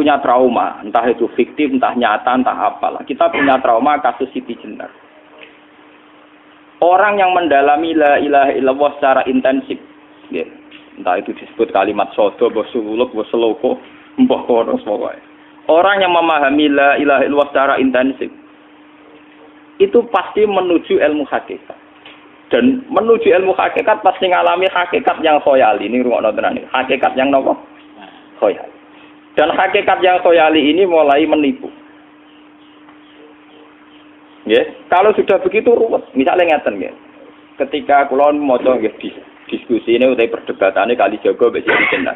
punya trauma, entah itu fiktif, entah nyata, entah apalah. Kita punya trauma kasus Siti Jenar. Orang yang mendalami la ilaha illallah secara intensif, ya, entah itu disebut kalimat sodo, bosuluk, boseloko, mbah kono pokoknya. Orang yang memahami la ilaha illallah secara intensif, itu pasti menuju ilmu hakikat. Dan menuju ilmu hakikat pasti ngalami hakikat yang khoyali. Ini rungokno tenan iki. Hakikat yang nopo? Khoyali. Dan hakikat yang khoyali ini mulai menipu. Ya, kalau sudah begitu ruwet. Misalnya ngeten nggih. Ketika kula maca nggih diskusi ini utai perdebatannya kali jago mbek Siti Jenar.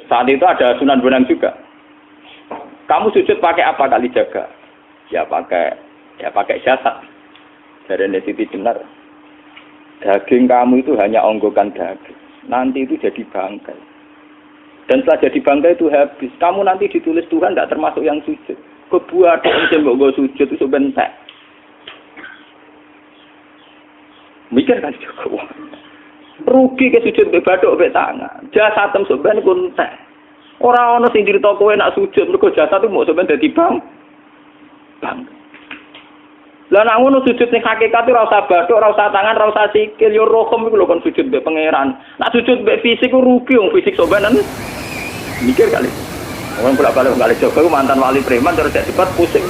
Saat itu ada Sunan Bonang juga. Kamu sujud pakai apa kali jaga? Ya pakai jasad. Dari Siti Jenar. Daging kamu itu hanya onggokan daging. Nanti itu jadi bangkai. Dan setelah jadi bangkai itu habis. Kamu nanti ditulis Tuhan tidak termasuk yang sujud. Kebuat yang mbok sujud itu bentek. Mikir kan juga. Rugi ke sujud mbek bathuk mbek tangan. Jasad sampeyan iku entek. Ora ana sing crita kowe nak sujud mergo jasad itu mau sampeyan dadi bang. Lah nek ngono sujud ning hakikat ora usah bathuk, ora usah tangan, ora usah sikil, yo rohom iku lho kon sujud mbek pangeran. Nak sujud mbek fisik ku rugi wong fisik sampeyan. Mikir kali. Wong bolak-balik kali Joko mantan wali preman terus cepat pusing.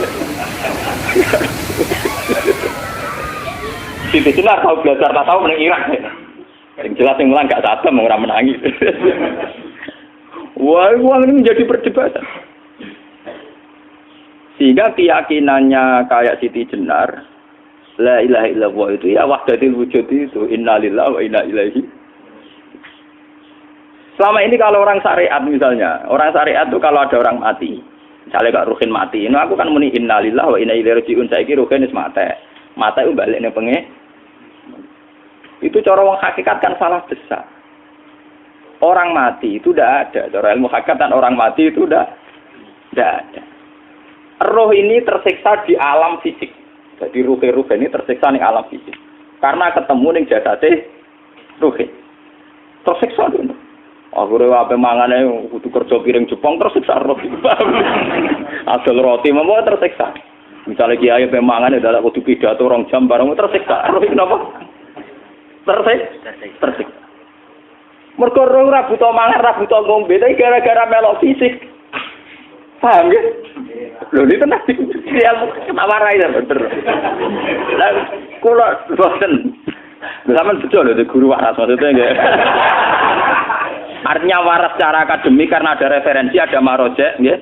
Siti Jenar tahu belajar tak tahu meneng Irak. Yang jelas yang mulang gak satem ora menangi. Wah, ini menjadi perdebatan. Sehingga keyakinannya kayak Siti Jenar, la ilaha illallah itu ya wahdatul wujud itu, innalillahi wa inna ilaihi. Selama ini kalau orang syariat misalnya, orang syariat itu kalau ada orang mati, misalnya Kak Ruhin mati, ini aku kan muni innalillahi wa inna ilaihi raji'un, saiki Ruhin wis mati. Mati itu balik ning pengen. Itu cara wong hakikat kan salah besar. Orang mati itu tidak ada, cara ilmu hakikat orang mati itu tidak ada. Roh ini tersiksa di alam fisik. Jadi ruh ini tersiksa di alam fisik. Karena ketemu ning jasate ruh. Tersiksa dulu. Aku rewa mangane kudu kerja piring Jepang tersiksa roh. Asal roti mau tersiksa. Misalnya kiai pemangane dadak kudu pidato 2 jam bareng tersiksa. Roh iki napa? Tersiksa. Mergo roh ora buta mangan, ora buta ngombe, tapi gara-gara melok fisik. Paham ya? Lho ini tenang ilmu warai ta bener. Lah kula boten. Lho sampean betul lho guru waras maksudnya nggih. Artinya waras secara akademik karena ada referensi, ada marojek nggih.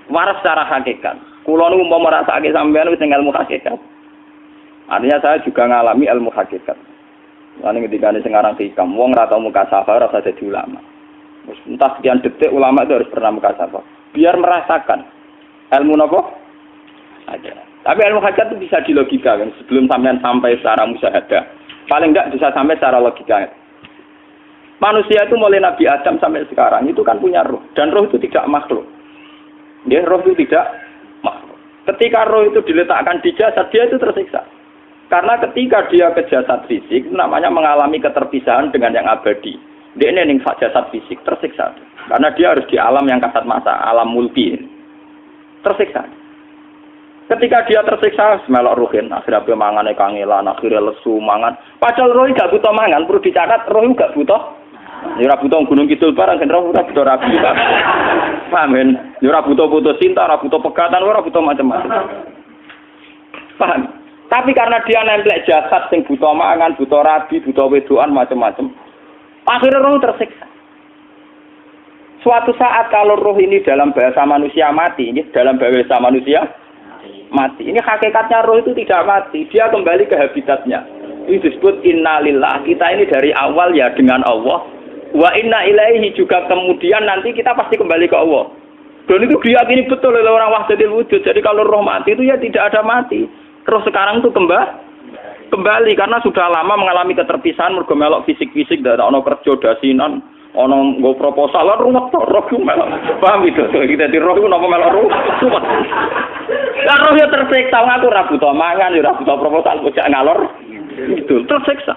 Waras secara hakikat. Kula nu umpama rasake sampean wis ilmu hakikat. Artinya saya juga ngalami ilmu hakikat. Lan ketika sing aran hikam wong ora tau muka safar ora jadi ulama. Entah sekian detik ulama itu harus pernah muka safar. Biar merasakan ilmu nopo ada. Tapi ilmu hakikat itu bisa dilogikakan sebelum sampai secara musyahadah. Paling enggak bisa sampai secara logika. Manusia itu mulai Nabi Adam sampai sekarang itu kan punya roh dan roh itu tidak makhluk. Ya, roh itu tidak makhluk. Ketika roh itu diletakkan di jasad dia itu tersiksa. Karena ketika dia ke jasad fisik namanya mengalami keterpisahan dengan yang abadi. Dia ini ning jasad fisik tersiksa. Karena dia harus di alam yang kasat mata, alam mulki. Tersiksa. Ketika dia tersiksa, melok ruhin, akhirnya dia mangane kangelan, akhirnya lesu mangan. Padahal roh gak butuh mangan, perlu dicatat roh gak butuh. Ya ora butuh gunung kidul barang, kan roh ora butuh rabi. Paham kan? Ya ora butuh putus cinta, ora butuh pegatan, ora butuh macam-macam. Paham? Tapi karena dia nemplek jasad sing butuh mangan, butuh rabi, butuh wedoan macam-macam. Akhirnya roh tersiksa. Suatu saat kalau roh ini dalam bahasa manusia mati, ini dalam bahasa manusia mati. Ini hakikatnya roh itu tidak mati, dia kembali ke habitatnya. Ini disebut innalillah. Kita ini dari awal ya dengan Allah. Wa inna ilaihi juga kemudian nanti kita pasti kembali ke Allah. Dan itu diyakini betul oleh orang wahdatul wujud. Jadi kalau roh mati itu ya tidak ada mati. Roh sekarang itu kembali karena sudah lama mengalami keterpisahan mergo melok fisik-fisik dak ono kerja dasinan. Ono nggo proposal lan ruwet to roh ku melok. Paham itu? Kita di roh ku napa melok ruwet. Lah roh ya tersiksa aku ora butuh mangan, ora butuh proposal bocah ngalor. Itu tersiksa.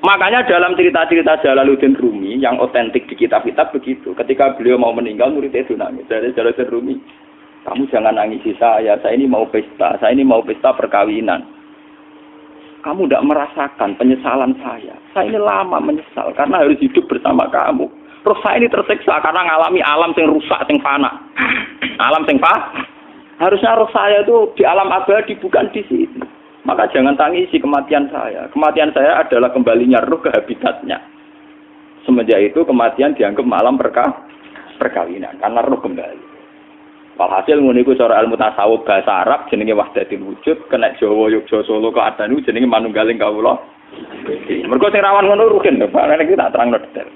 Makanya dalam cerita-cerita Jalaluddin Rumi yang otentik di kitab-kitab begitu. Ketika beliau mau meninggal, muridnya itu nangis. Dari Jalaluddin Rumi, kamu jangan nangisi saya ini mau pesta, saya ini mau pesta perkawinan. Kamu tidak merasakan penyesalan saya. Saya ini lama menyesal karena harus hidup bersama kamu. Terus saya ini tersiksa karena ngalami alam yang rusak, yang fana. Alam yang fana. Harusnya roh saya itu di alam abadi, bukan di sini. Maka jangan tangisi kematian saya. Kematian saya adalah kembalinya roh ke habitatnya. Semenjak itu kematian dianggap malam perkawinan. Karena roh kembali. Walhasil nguniku cara ilmu tasawuf bahasa Arab jenenge wahdatul wujud. Kena Jawa, Yogyakarta, Solo, Keadaan itu jenenge manunggaling kawula. Mergo sing rawan ngono rugen lho. Pak nek tak terangno detail.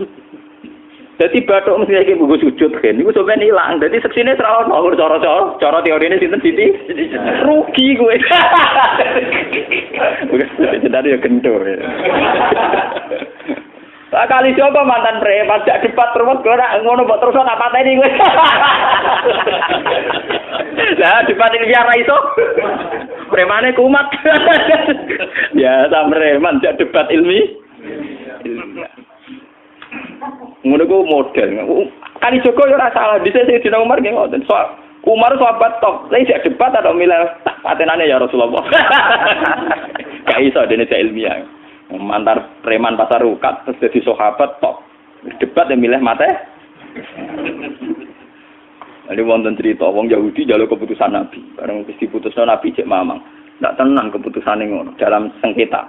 Jadi bathuk mesti iki buku sujud kan. Niku sampeyan ilang. Dadi seksine ora ono cara teorine sinten Siti? Rugi kowe. Jadi ya kentur. Pak kali coba mantan preman jak debat terus ora ngono mbok terus tak pateni kowe. Lah debat iki biar ra iso. Premane kumat. Ya sam preman jak debat ilmi. Ngono ku model. Kali Joko yo ora salah. Dise Sayyidina Umar nggih ngoten. Umar sahabat top. Lah isih debat atau milih patenane ya Rasulullah. Gak iso dene ilmiah. Mantar preman pasar rukat terus dadi sahabat top. Debat ya milih mate. Ada wonten cerita wong Yahudi njaluk keputusan Nabi. Bareng wis diputusno Nabi cek mamang. Ndak tenang keputusane ngono dalam sengketa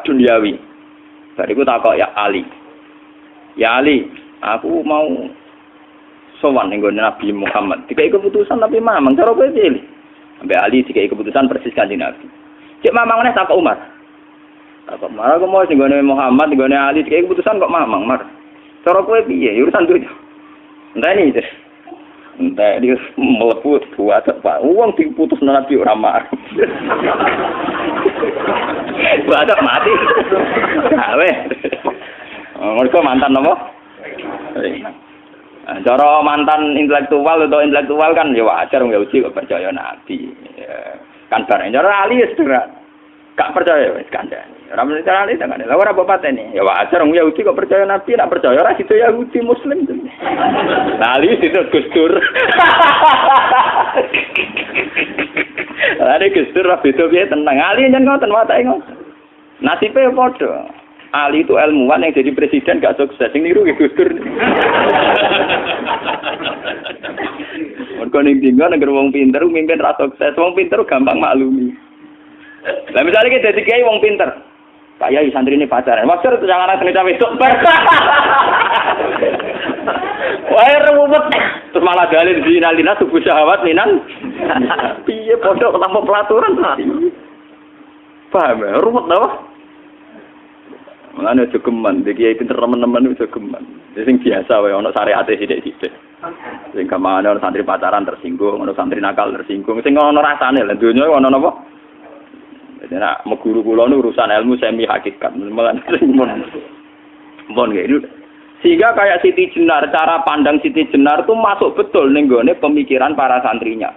duniawi. Bariku takok ya Ali. Ya Ali, aku mau sowan ning Nabi Muhammad. Dikai keputusan tapi mamang cara kowe pilih. Sampai Ali dikai keputusan persis kanjeng Nabi. Cek mamang neh takok Umar. Takok Umar aku mau sing Muhammad, ning Ali dikai keputusan kok mamang, Mar. Cara kowe piye? Urusan duit. Enteni iki. Entah dia melepuh buat apa? Uang diputus Nabi ora mar. Buat mati. Awe. Mereka mantan apa? Cara mantan intelektual atau intelektual kan ya wajar nggak uji kok percaya Nabi. Kan bareng cara Ali ya gak percaya wis kandhani. Ora mesti cara Ali kan. Lah ora apa pateni. Ya wajar wong Yahudi kok percaya Nabi, nak percaya ora situ Yahudi Muslim. Lah Ali situ Gusdur. Lah Gusdur ra beda piye tenang. Ali nyen ngoten watake ngoten. Nasibe padha. Ali itu ilmuwan yang jadi presiden gak sukses. Yang niru Gus Dur. Mergo ning dinggo negara wong pinter mimpin ra sukses. Wong pinter gampang maklumi. Lah misalnya kita dadi kiai wong pinter. Kaya santrine pacaran. Maksud jangan ana cerita wedok. Wae ruwet. Terus malah dalil dinalina subuh syahwat minan. Piye padha tanpa pelaturan. Paham ya? Ruwet ta? Mulane aja geman, iki kiai pinter teman-teman aja geman. Sing biasa wae ana syariate sithik-sithik. Sing kamane ana santri pacaran tersinggung, ana santri nakal tersinggung, sing ana rasane lha donya ana napa? Nek meguru kula nu urusan ilmu semi hakikat. Mulane mon iki. Sehingga kayak Siti Jenar, cara pandang Siti Jenar tuh masuk betul ning gone pemikiran para santrinya.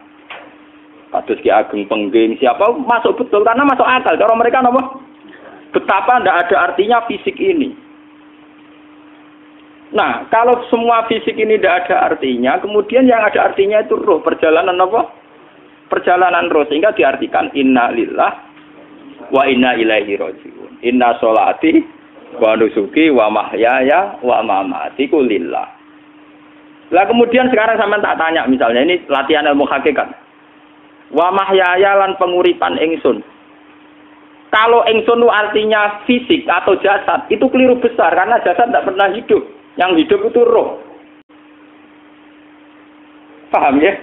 Kados Ki Ageng Pengging siapa masuk betul karena masuk akal. Cara mereka napa? Betapa tidak ada artinya fisik ini. Nah, kalau semua fisik ini tidak ada artinya, kemudian yang ada artinya itu roh, perjalanan apa? Perjalanan roh, sehingga diartikan inna lillah wa inna ilaihi raji'un. Inna sholati wa nusuki wa mahyaya wa mamati ku lillah. Lah kemudian sekarang sampean tak tanya misalnya, ini latihan ilmu hakikat. Wa mahyaya lan penguripan ingsun. Kalau ingsun itu artinya fisik atau jasad, itu keliru besar karena jasad tidak pernah hidup. Yang hidup itu roh. Paham ya?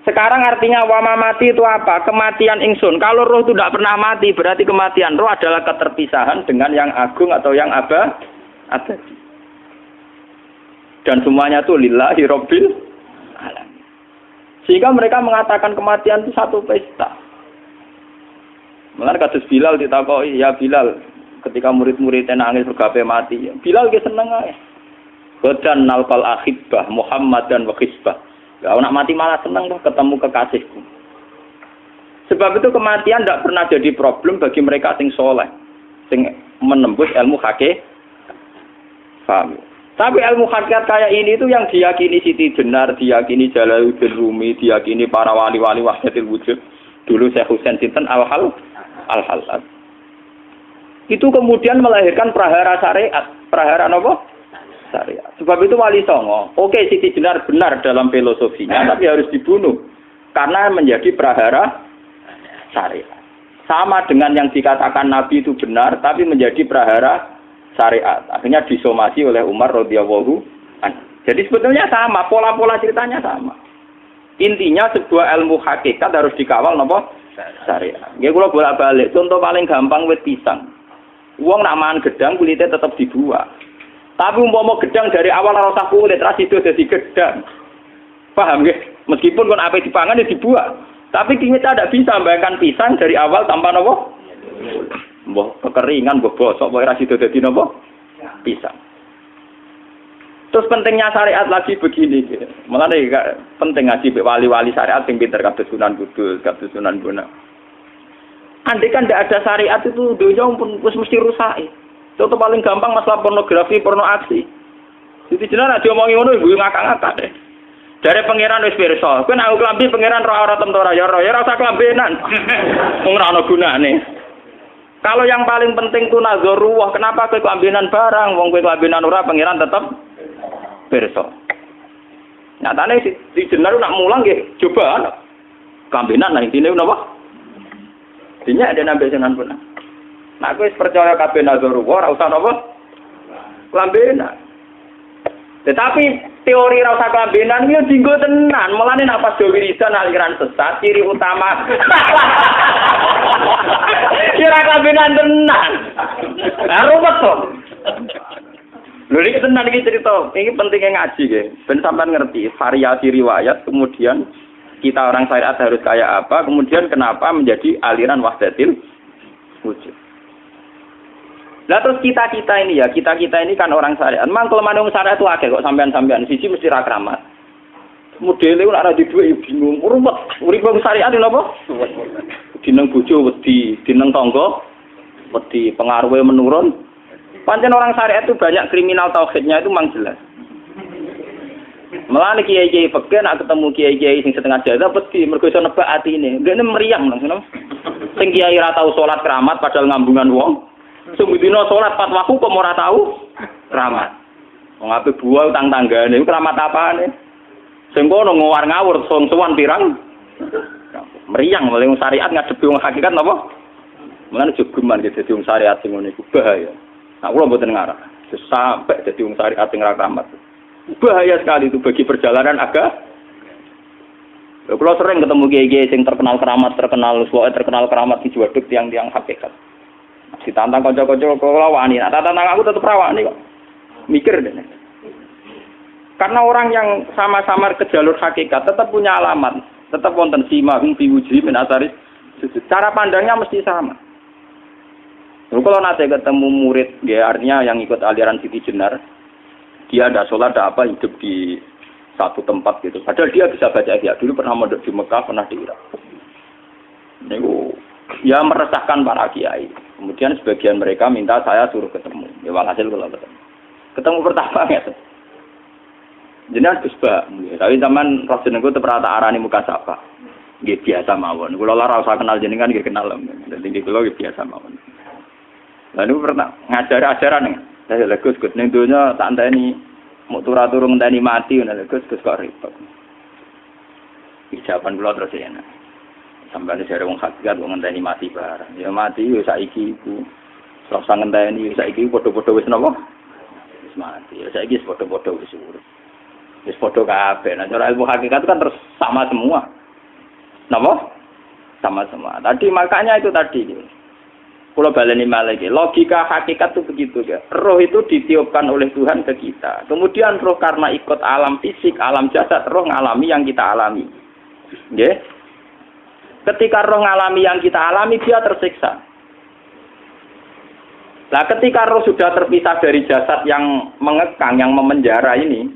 Sekarang artinya wama mati itu apa? Kematian ingsun. Kalau roh itu tidak pernah mati, berarti kematian roh adalah keterpisahan dengan yang agung atau yang abadi. Dan semuanya itu lillahi rabbil alamin. Sehingga mereka mengatakan kematian itu satu pesta. Mulane kados Bilal ditakoki, ya Bilal, ketika murid-muridnya nangis bergape mati, Bilal ge seneng ae. Godan nalqal ahibbah Muhammad dan wa hisbah. Ya nak mati malah seneng tuh ketemu kekasihku. Sebab itu kematian tidak pernah jadi problem bagi mereka sing soleh, sing menembus ilmu hakikat. Paham? Tapi ilmu hakikat kayak ini itu yang diyakini Siti Jenar, diyakini Jalaluddin Rumi, diyakini para wali-wali wahdatul wujud. Dulu Syekh Husain sinten Al-Halal. Itu kemudian melahirkan prahara syariat. Prahara apa? Syariat. Sebab itu Wali Songo, oke Siti Jenar benar dalam filosofinya, tapi harus dibunuh. Karena menjadi prahara syariat. Sama dengan yang dikatakan Nabi itu benar, tapi menjadi prahara syariat. Akhirnya disomasi oleh Umar radhiyallahu anhu. Jadi sebetulnya sama, pola-pola ceritanya sama. Intinya sebuah ilmu hakikat harus dikawal napa? Syariat. Nggih kula bolak-balik, contoh paling gampang wit pisang. Wong nak mangan gedang kulitnya tetap dibuat. Tapi umpama gedang dari awal ora usah kulit, ra sido dadi gedang. Paham nggih? Meskipun kon ape dipangan ya dibuat. Tapi kita tidak bisa membayangkan pisang dari awal tanpa napa? Mbah kekeringan, mbah bosok, mbah ra sido dadi napa? Pisang. Terus pentingnya syariat lagi begini, mulane penting ngaji wali-wali syariat sing pinter kados Sunan Kudus, kados Sunan Bonang. Andai kan tidak ada syariat itu dunia pun mesti rusak. Contoh paling gampang masalah pornografi, porno aksi. Jadi jenengan aja omongi ngono ibu ngakak-ngakak deh. Dari pangeran wis pirsa, kowe nek aku klambi pangeran ro ora tentu ora ya ora usah klambenan. Wong ora ana gunane. Kalau yang paling penting itu nazarullah, kenapa kowe klambenan barang, wong kowe klambenan ora pangeran tetep pirsa. Nyatane si jenar nak mulang nggih coba klambenan lah intine napa? Dinya ada nabi Sunan Bonang. Nah kowe percaya kabeh nazarullah ora usah napa? Klambenan. Tetapi teori ra usah klambenan iki dinggo tenan. Mulane nek pas wiridan aliran sesat ciri utama. Kira klambenan tenan. Lah ruwet to. Lho iki tenan iki cerita. Iki pentingnya ngaji nggih. Ben sampean ngerti variasi riwayat kemudian kita orang syariat harus kayak apa, kemudian kenapa menjadi aliran wahdatil wujud. Lah terus kita ini ya, kita ini kan orang syariat. Memang kelemahan orang syariat itu akeh kok sampean-sampean siji mesti ra kramat. Modele ora di duwe bingung, ruwet. Urip wong syariat lho apa? Dineng bojo wedi, dineng tangga wedi, pengaruhe menurun. Pancen orang syariat itu banyak kriminal tauhidnya itu memang jelas. Mulane kiai-kiai fikih nek ketemu kiai-kiai sing setengah jadah wedi mergo iso nebak atine. Ndekne meriang langsung. Sing kiai ra tau salat keramat padahal ngambungan wong. Sumudina salat pat waktu kok ora tau keramat. Wong ape buah utang tanggane iku keramat apane? Sing kono ngawar ngawur sowan pirang. Meriang oleh syariat ngadepi wong hakikat napa? Mulane jogeman dadi wong syariat sing ngene iku bahaya. Nah kula mboten ngarah. Sampai dadi wong syariat sing ra keramat. Bahaya sekali itu bagi perjalanan agama. Kalau sering ketemu kiai-kiai yang terkenal keramat di Juwaduk tiang-tiang hakikat. Ditantang kanca-kanca kula wani, tantang aku tetep rawani kok. Mikir deh. Karena orang yang sama-sama ke jalur hakikat tetap punya alamat, tetap wonten simahum fi wujhi min asaris sujud. Cara pandangnya mesti sama. Kalau nanti ketemu murid, ya artinya yang ikut aliran Siti Jenar, dia ada sholat, ada apa, hidup di satu tempat gitu. Padahal dia bisa baca ihya. Dulu pernah mondok di Mekah, pernah di Irak. Itu ya meresahkan para kiai. Kemudian sebagian mereka minta saya suruh ketemu. Ya walhasil kalau ketemu pertama ya. Jenengan Gus Ba, tapi zaman roh jenengku terperata arani muka sapa. Nggih biasa mawon. Kula ora usah kenal jenengan nggih kenal. Dadi kula biasa mawon. Lalu pernah ngajar ajaran saya Gus ning donya tak enteni mau turu ngenteni mati ngono Gus kok repot. Jawaban kula terus ya. Sampai jare wong hakikat wong ngenteni mati barang. Ya mati yo saiki iku. Ora usah ngenteni saiki padha-padha wis napa? Wis mati. Ya saiki wis padha-padha wis urip. Wis padha kabeh. Nah cara ilmu hakikat kan terus sama semua. Napa? Sama semua. Tadi makanya itu tadi. Kalau baleni malih logika hakikat itu begitu ya. Roh itu ditiupkan oleh Tuhan ke kita. Kemudian roh karena ikut alam fisik, alam jasad, roh ngalami yang kita alami. Nggih. Ketika roh ngalami yang kita alami dia tersiksa. Nah, ketika roh sudah terpisah dari jasad yang mengekang, yang memenjara ini,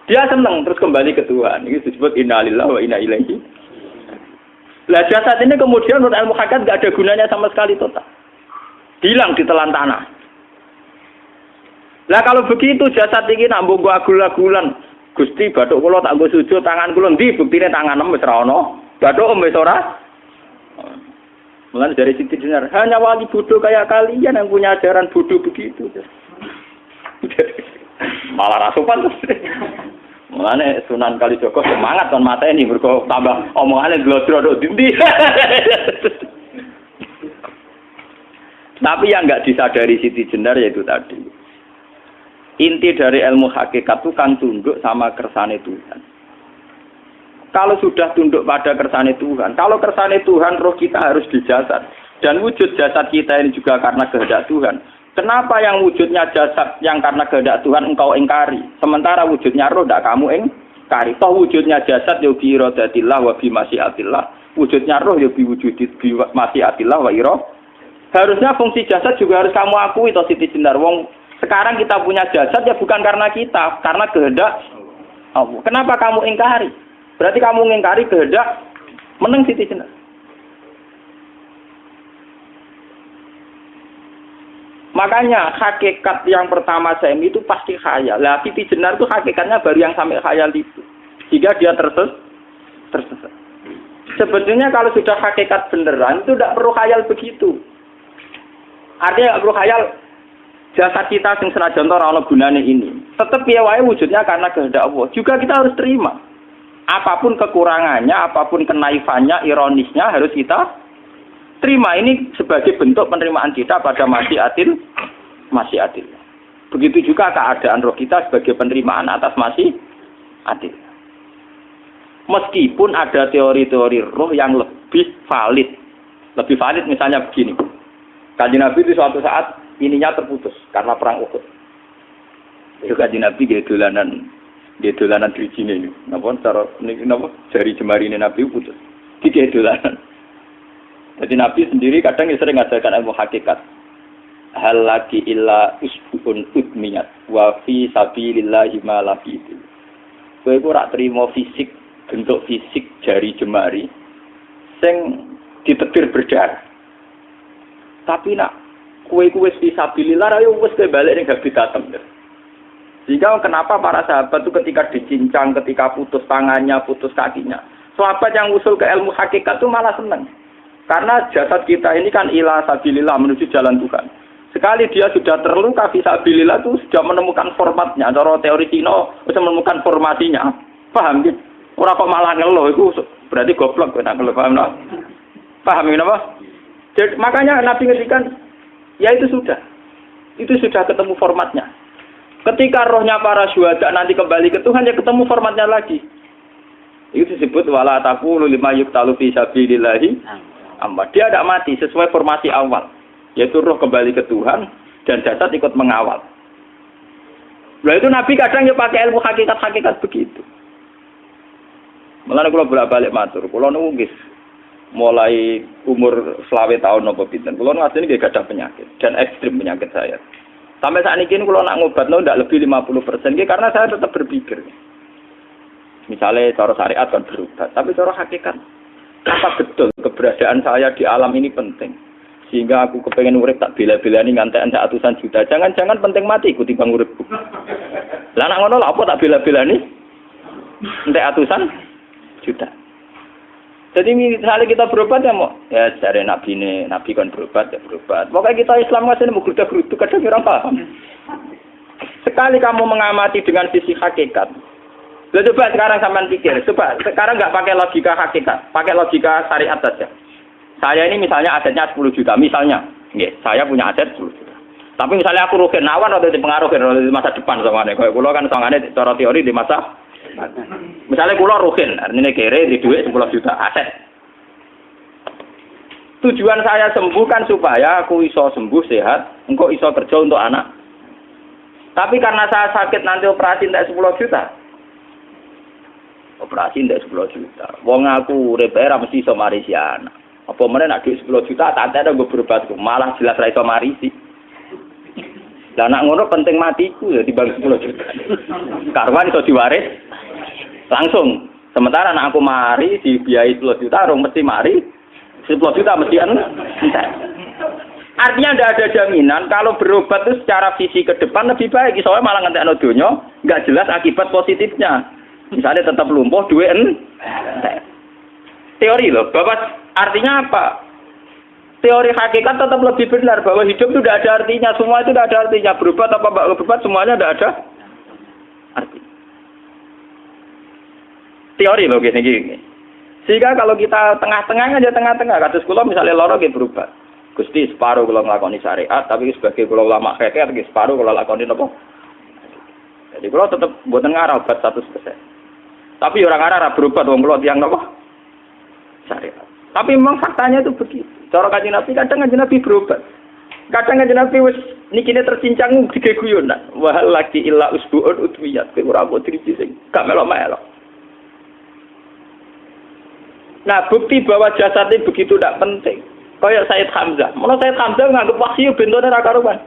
dia senang terus kembali ke Tuhan. Ini disebut inna lillahi wa inna ilaihi. Lah jasad ini kemudian menurut ilmu hakikat enggak ada gunanya sama sekali total. Hilang di telan tanah. Lah kalau begitu jasad iki nak mbok agul-agulan. Gusti bathuk kula tak nggo sujud tangan kula ndi buktine tanganem wis ra ono. Bathuk wis ora. Mulane dari Siti Jenar, hanya wali bodoh kayak kalian yang punya ajaran bodoh begitu. Malah ra sopan. Mulane Sunan Kalijaga semangat kon mateni mergo tambah omongane glodro nduk ndi. Tapi yang enggak disadari Siti Jenar yaitu tadi. Inti dari ilmu hakikat itu kan tunduk sama kersane Tuhan. Kalau sudah tunduk pada kersane Tuhan, kalau kersane Tuhan roh kita harus di jasad. Dan wujud jasad kita ini juga karena kehendak Tuhan. Kenapa yang wujudnya jasad yang karena kehendak Tuhan engkau ingkari? Sementara wujudnya roh tidak kamu ingkari. Toh wujudnya jasad ya bi iradatillah wa bi masyiatillah. Wujudnya roh ya bi wujudit bi masyiatillah wa ira. Harusnya fungsi jasad juga harus kamu akui toh Siti Jenar. Wong sekarang kita punya jasad ya bukan karena kita, karena kehendak Allah. Kenapa kamu ingkari? Berarti kamu mengingkari kehendak meneng Siti Jenar. Makanya hakikat yang pertama saya itu pasti khayal. Lah Siti Jenar itu hakikatnya baru yang sampai khayal itu. Sehingga dia tersesat. Sebetulnya kalau sudah hakikat beneran itu tidak perlu khayal begitu. Artinya tidak perlu khayal jasad kita sing senajan ora ana gunane ini. Tetap piye wae wujudnya karena kehendak Allah. Juga kita harus terima. Apapun kekurangannya, apapun kenaifannya, ironisnya harus kita terima. Ini sebagai bentuk penerimaan kita pada masyiatil. Begitu juga keadaan roh kita sebagai penerimaan atas masyiatil. Meskipun ada teori-teori roh yang lebih valid. Lebih valid misalnya begini. Kanjeng Nabi itu suatu saat ininya terputus karena perang Uhud. Itu Kanjeng Nabi dia dolanan drijine ini. Napa cara niki napa jari jemari ini Nabi putus. Dia dolanan. Jadi Nabi sendiri kadang sering ngajarkan ilmu hakikat. Hal lagi illa usbun udmiyat wa fi sabilillahi ma la fitu. Kowe ora trimo fisik, bentuk fisik jari jemari sing ditetir berdarah. Tapi nak kue fisabilillah ayo wis balik ning habitatem. Jika kenapa para sahabat itu ketika dicincang, ketika putus tangannya, putus kakinya, sahabat yang usul ke ilmu hakikat itu malah senang. Karena jasad kita ini kan ila sabilillah menuju jalan Tuhan. Sekali dia sudah terluka fisabilillah itu sudah menemukan formatnya. Cara teori Cina sudah menemukan formasinya. Paham gitu? Ora kok malah ngeluh itu berarti goblok nek ngeluh paham no? Paham napa? Jadi, makanya Nabi ngendikan ya itu sudah ketemu formatnya. Ketika rohnya para syuhada nanti kembali ke Tuhan ya ketemu formatnya lagi. Itu disebut wala taqulu lima yuqtalu fi sabilillahi amma. Dia tidak mati sesuai formasi awal, yaitu roh kembali ke Tuhan dan jasad ikut mengawal. Nah itu Nabi kadang ya pakai ilmu hakikat begitu. Mulane kula bolak-balik matur, kula niku mulai umur 20 tahun napa pinten. Kula ngasih nggih gadah penyakit dan ekstrim penyakit saya. Sampai saat ini kula nak ngobatno ndak lebih 50% nggih karena saya tetap berpikir. Misalnya cara syariat kan berobat, tapi cara hakikat apa betul keberadaan saya di alam ini penting. Sehingga aku kepengen urip tak bela-belani ngantek ratusan juta. Jangan-jangan penting mati ikuti bang uripku. Lah nak ngono lha apa tak bela-belani? Entek ratusan juta. Jadi misalnya kita berobat ya mau, ya cari nabi kan berobat ya berobat. Pokoknya kita Islam nggak sih mau geruda-gerudu kadang orang paham. Sekali kamu mengamati dengan sisi hakikat, coba sekarang sampean pikir, coba sekarang nggak pakai logika hakikat, pakai logika syariat saja. Saya ini misalnya asetnya 10 juta, misalnya, saya punya aset 10 juta. Tapi misalnya aku rugi nawan atau dipengaruhi di masa depan sama nih, kalau kulo kan soalnya cara teori di masa. Misalnya kulo ruhin, artinya kere di duit 10 juta aset. Tujuan saya sembuh kan supaya aku iso sembuh sehat, engkau iso kerja untuk anak. Tapi karena saya sakit nanti operasi tidak 10 juta. Operasi tidak 10 juta. Wong aku repera mesti iso marisi anak. Apa meneh nak duit 10 juta tak ada gue berobat malah jelas ra iso marisi. Lah nak ngono penting matiku ya dibanding 10 juta. Karwan iso diwaris langsung. Sementara anak aku mari dibiayai 10 juta, rong mesti mari 10 juta mesti entek. Artinya tidak ada jaminan kalau berobat itu secara visi ke depan lebih baik. Soalnya malah ngentekno donya nggak jelas akibat positifnya. Misalnya tetap lumpuh duwe entek. Teori loh, Bapak artinya apa? Teori hakikat tetap lebih benar bahwa hidup itu tidak ada artinya, semua itu tidak ada artinya. Berobat apa enggak berobat semuanya tidak ada arti. Teori loh gini. Sehingga kalau kita tengah-tengah aja tengah-tengah, kados kula misalnya lara nggih berobat. Gusti separuh kula nglakoni syariat, tapi sebagai kula ulama fikih nggih separuh kula lakoni napa? Jadi kula tetep mboten ngarah obat 100%. Tapi orang ngarah berobat wong kula tiyang napa? Syariat. Tapi memang faktanya itu begitu. Cara Kanjeng Nabi kadang Kanjeng Nabi berobat. Kadang Kanjeng Nabi wis nikine tercincang dige guyonan. Wahal lagi illa usbuun udwiyat. Ora kok driji sing gak melok-melok. Nah, bukti bahwa jasadnya begitu tidak penting. Kayak Sayyid Hamzah. Menurut Sayyid Hamzah nganggep wahyu bentone ra karuan.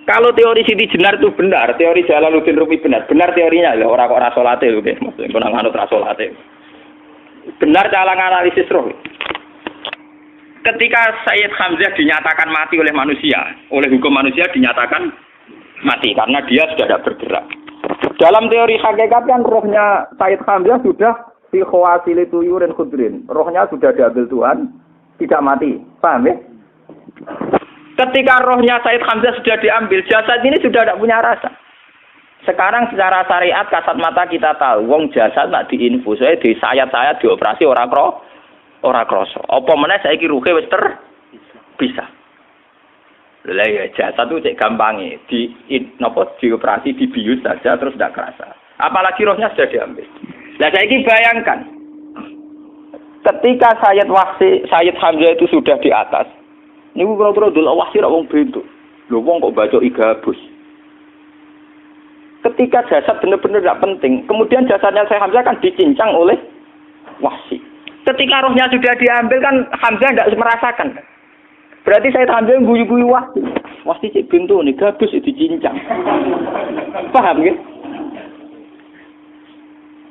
Kalau teori Siti Jenar itu benar, teori Jalaluddin Rumi benar. Benar teorinya lho, ora kok ra salate lho, maksudnya kok nganut ra salate. Benar cara analisis roh. Ketika Sayyid Hamzah dinyatakan mati oleh manusia, oleh hukum manusia dinyatakan mati karena dia sudah tidak bergerak. Dalam teori hakikat kan rohnya Sayyid Hamzah sudah fi khawasili tuyurin khudrin. Rohnya sudah diambil Tuhan, tidak mati. Paham ya? Ketika rohnya Sayyid Hamzah sudah diambil, jasad ini sudah tidak punya rasa. Sekarang secara syariat kasat mata kita tahu, wong jasad nak diinfus, di sayat-sayat dioperasi ora krasa. Apa meneh saiki ruhe wis bisa. Lah ya jasad itu cek gampange, dioperasi dibius saja terus tidak kerasa. Apalagi rohnya sudah diambil. Lah saiki bayangkan, ketika Sayyid Hamzah itu sudah di atas, niku kira-kira delok wahsi ra wong bentuk. Lho wong kok baca igabus. Ketika jasad benar-benar tidak penting, kemudian jasadnya Sayyid Hamzah kan dicincang oleh wahsi. Ketika rohnya sudah diambil kan Hamzah tidak merasakan. Berarti Sayyid Hamzah guyu-guyu wahsi. Wahsi cek bentuk nih gabus dicincang. Paham ya?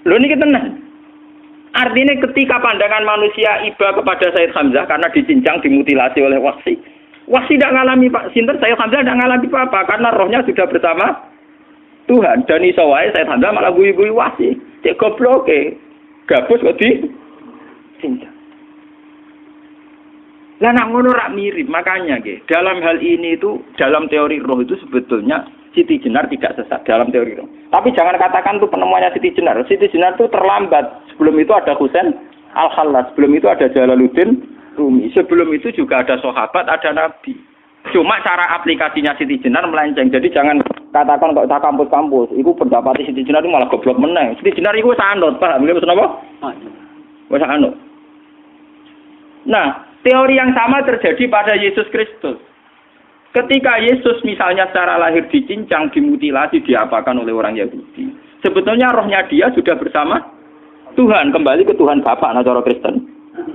Lho niki tenan. Artinya ketika pandangan manusia iba kepada Sayyid Hamzah karena dicincang, dimutilasi oleh wahsi. Wahsi tidak ngalami Pak Sinten, Sayyid Hamzah tidak ngalami apa-apa karena rohnya sudah bersama Tuhan. Dan iso wae Sayyid Hamzah malah guyu-guyu wahsi. Cek gobloke. Gabus kok dicincang. Lah nak ngono rak mirip, makanya nggih. Dalam hal ini itu dalam teori roh itu sebetulnya Siti Jenar tidak sesat dalam teori roh. Tapi jangan katakan itu penemuannya Siti Jenar. Siti Jenar itu terlambat. Sebelum itu ada Husain Al-Khallas, sebelum itu ada Jalaluddin Rumi. Sebelum itu juga ada sahabat, ada nabi. Cuma cara aplikasinya Siti Jenar melenceng. Jadi jangan katakan kok tak kampus-kampus, itu pendapat Siti Jenar itu malah goblok meneng. Siti Jenar itu wis anut, paham nggih maksud apa? Wis anut. Nah, teori yang sama terjadi pada Yesus Kristus. Ketika Yesus misalnya secara lahir dicincang, dimutilasi, diapakan oleh orang Yahudi. Sebetulnya rohnya dia sudah bersama Tuhan, kembali ke Tuhan Bapa, nah cara Kristen.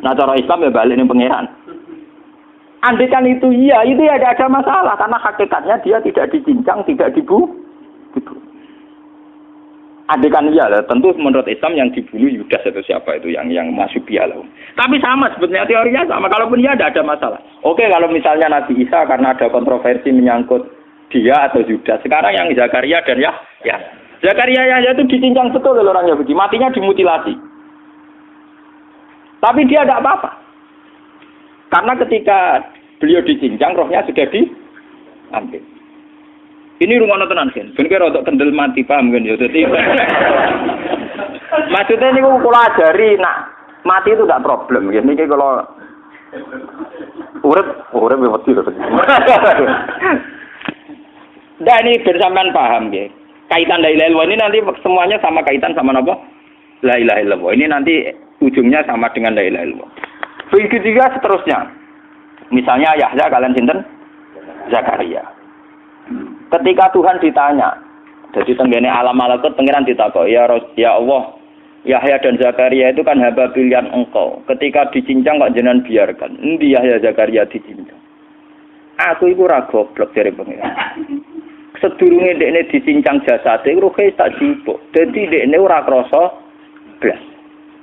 Nah cara Islam ya balik ning pangeran. Andaikan itu iya, itu ya tidak ada masalah karena hakikatnya dia tidak dicincang, tidak dibunuh. Andaikan iya lah, tentu menurut Islam yang dibunuh Yudas atau siapa itu yang masuk bialah. Tapi sama sebetulnya teorinya sama. Kalaupun iya tidak ada masalah. Oke, kalau misalnya Nabi Isa karena ada kontroversi menyangkut dia atau Yudas. Sekarang yang Zakaria dan ya Zakaria Yahya itu dicincang betul oleh orang Yahudi, matinya dimutilasi. Tapi dia tidak apa-apa. Karena ketika beliau dicincang, rohnya sudah diambil. Ini rumah tenan kan. Ben kira untuk kendel mati paham kan ya. Dadi maksudnya niku kula ajari nak mati itu tidak problem nggih. Niki kalau urip wedi lho. Nah ini bersamaan paham nggih. Kaitan la ilaha illallah ini nanti semuanya sama kaitan sama apa? La ilaha illallah. Ini nanti ujungnya sama dengan la ilaha illallah. Begitu juga seterusnya. Misalnya Yahya kalian sinten? Zakaria. Ketika Tuhan ditanya, jadi tenggene alam malakut pengiran ditakok, ya Allah, Yahya dan Zakaria itu kan hamba pilihan engkau. Ketika dicincang kok jenengan biarkan. Endi Yahya Zakaria dicincang? Aku iku ora goblok dari pengiran. Sedurunge dekne dicincang jasate ruhe tak jupuk. Dadi dekne ora krasa blas.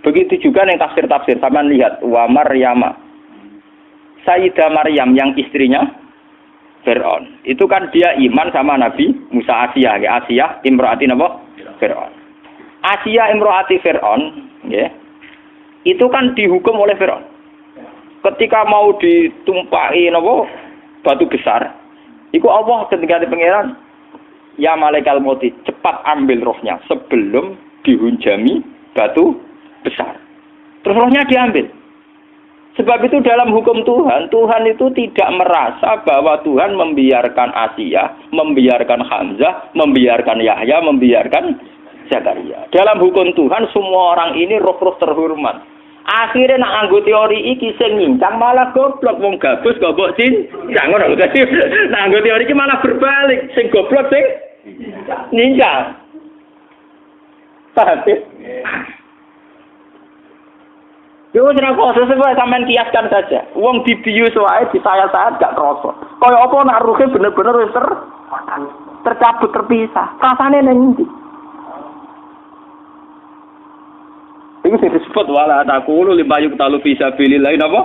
Begitu juga ning tafsir-tafsir sampean lihat wa Maryama Sayyidah Maryam yang istrinya Fir'aun. Itu kan dia iman sama Nabi Musa. Asiyah imro'ati napa? Fir'aun. Asiyah imro'ati Fir'aun, ya. Itu kan dihukum oleh Fir'aun. Ketika mau ditumpaki napa? Batu besar. Iku Allah ketika di pangeran, ya malaikal mauti, cepat ambil rohnya sebelum dihunjami batu besar. Terus rohnya diambil. Sebab itu dalam hukum Tuhan, Tuhan itu tidak merasa bahwa Tuhan membiarkan Asiyah, membiarkan Hamzah, membiarkan Yahya, membiarkan Zakaria. Dalam hukum Tuhan semua orang ini roh-roh terhormat. Akhirnya nak anggo teori iki sing nyincang malah goblok, wong gabus goblok cincang ngono. Dadi nak anggo teori iki malah berbalik, sing goblok sing nyincang. Paham? Yo ora kok sesuai sampean kiaskan saja. Wong dibius wae disayat-sayat gak krasa. Kaya apa nak ruhe bener-bener wis tercabut terpisah. Rasane ning ndi? Iku sing disebut wala taqulu limayuk talu fi sabilillah napa?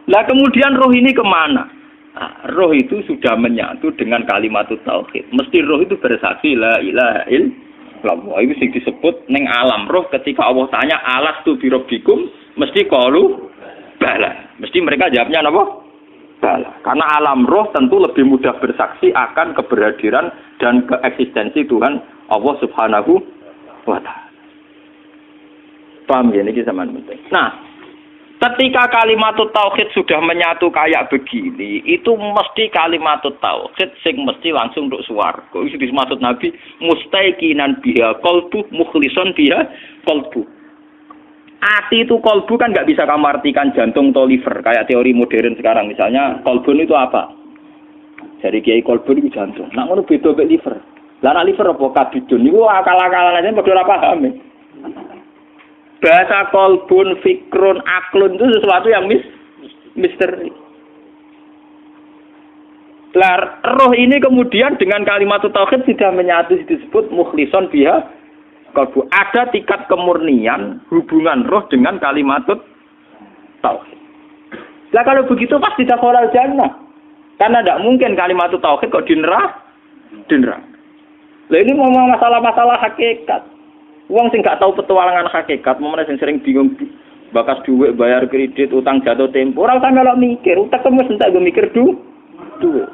Lah kemudian roh ini kemana? Nah, roh itu sudah menyatu dengan kalimat tauhid. Mesti roh itu bersaksi la ilaha illallah. Itu sing disebut ning alam roh ketika Allah tanya alastu bi rabbikum mesti qalu bala. Mesti mereka jawabnya napa? Bala. Karena alam roh tentu lebih mudah bersaksi akan keberhadiran dan keeksistensi Tuhan Allah Subhanahu wa taala. Paham ya, ini zaman penting. Nah, ketika kalimat tauhid sudah menyatu kayak begini, itu mesti kalimat tauhid sing mesti langsung untuk swarga. Itu dimaksud Nabi mustaiqinan biha qalbu mukhlishon biha qalbu. Ati itu qalbu kan nggak bisa kamu artikan jantung atau liver kayak teori modern sekarang. Misalnya qalbun itu apa? Jadi kiai qalbun itu jantung. Nah, ngono beda mek liver. Lah liver apa kabidun niku akal-akalan aja padha ora paham. Bahasa kolbun, fikrun, aklun itu sesuatu yang misteri. Roh ini kemudian dengan kalimat tauhid sudah menyatu disebut mukhlishon biha kolbu. Ada tingkat kemurnian hubungan roh dengan kalimat tauhid. Lah kalau begitu pasti dakhalal jannah. Karena tidak mungkin kalimat tauhid kok dinerah. Lah ini mau masalah-masalah hakikat. Wong sing gak tahu petualangan hakikat, momene sing sering bingung bakas dhuwit, bayar kredit, utang jatuh tempo. Ora usah melok mikir, utek wis entek go mikir dhuwit.